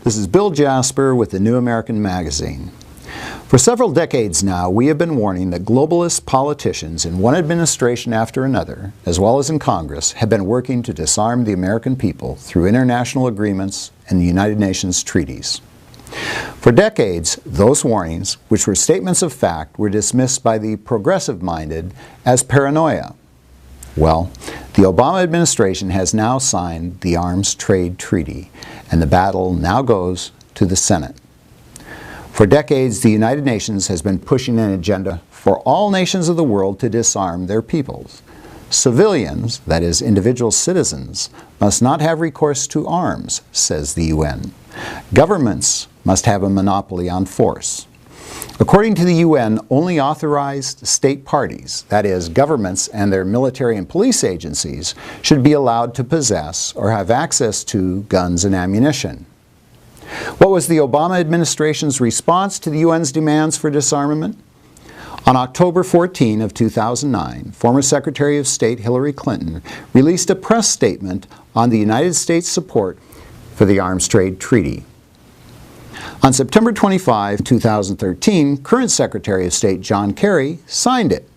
This is Bill Jasper with the New American Magazine. For several decades now, we have been warning that globalist politicians in one administration after another, as well as in Congress, have been working to disarm the American people through international agreements and the United Nations treaties. For decades, those warnings, which were statements of fact, were dismissed by the progressive-minded as paranoia. Well, the Obama administration has now signed the Arms Trade Treaty, and the battle now goes to the Senate. For decades, the United Nations has been pushing an agenda for all nations of the world to disarm their peoples. Civilians, that is, individual citizens, must not have recourse to arms, says the UN. Governments must have a monopoly on force. According to the UN, only authorized state parties, that is, governments and their military and police agencies, should be allowed to possess or have access to guns and ammunition. What was the Obama administration's response to the UN's demands for disarmament? On October 14 of 2009, former Secretary of State Hillary Clinton released a press statement on the United States' support for the Arms Trade Treaty. On September 25, 2013, current Secretary of State John Kerry signed it.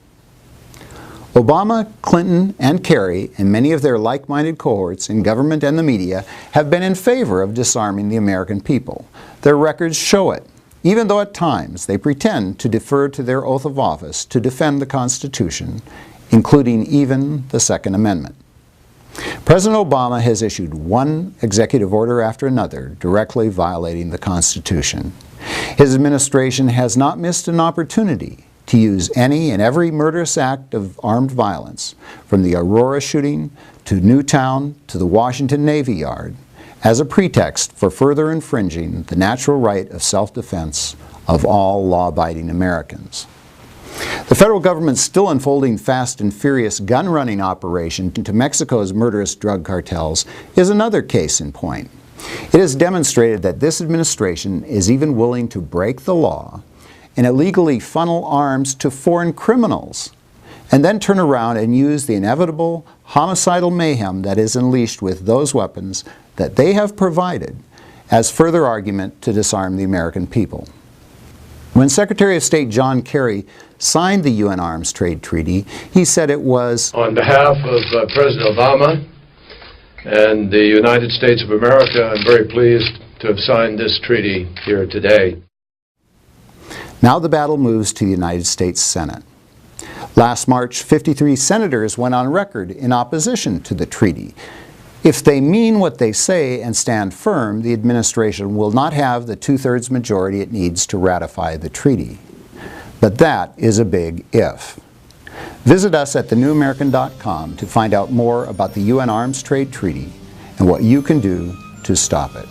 Obama, Clinton, and Kerry, and many of their like-minded cohorts in government and the media, have been in favor of disarming the American people. Their records show it, even though at times they pretend to defer to their oath of office to defend the Constitution, including even the Second Amendment. President Obama has issued one executive order after another directly violating the Constitution. His administration has not missed an opportunity to use any and every murderous act of armed violence, from the Aurora shooting to Newtown to the Washington Navy Yard, as a pretext for further infringing the natural right of self-defense of all law-abiding Americans. The federal government's still unfolding fast and furious gun-running operation into Mexico's murderous drug cartels is another case in point. It has demonstrated that this administration is even willing to break the law and illegally funnel arms to foreign criminals, and then turn around and use the inevitable homicidal mayhem that is unleashed with those weapons that they have provided as further argument to disarm the American people. When Secretary of State John Kerry signed the UN Arms Trade Treaty, he said it was, "On behalf of President Obama and the United States of America, I'm very pleased to have signed this treaty here today." Now the battle moves to the United States Senate. Last March, 53 senators went on record in opposition to the treaty. If they mean what they say and stand firm, the administration will not have the two-thirds majority it needs to ratify the treaty. But that is a big if. Visit us at thenewamerican.com to find out more about the UN Arms Trade Treaty and what you can do to stop it.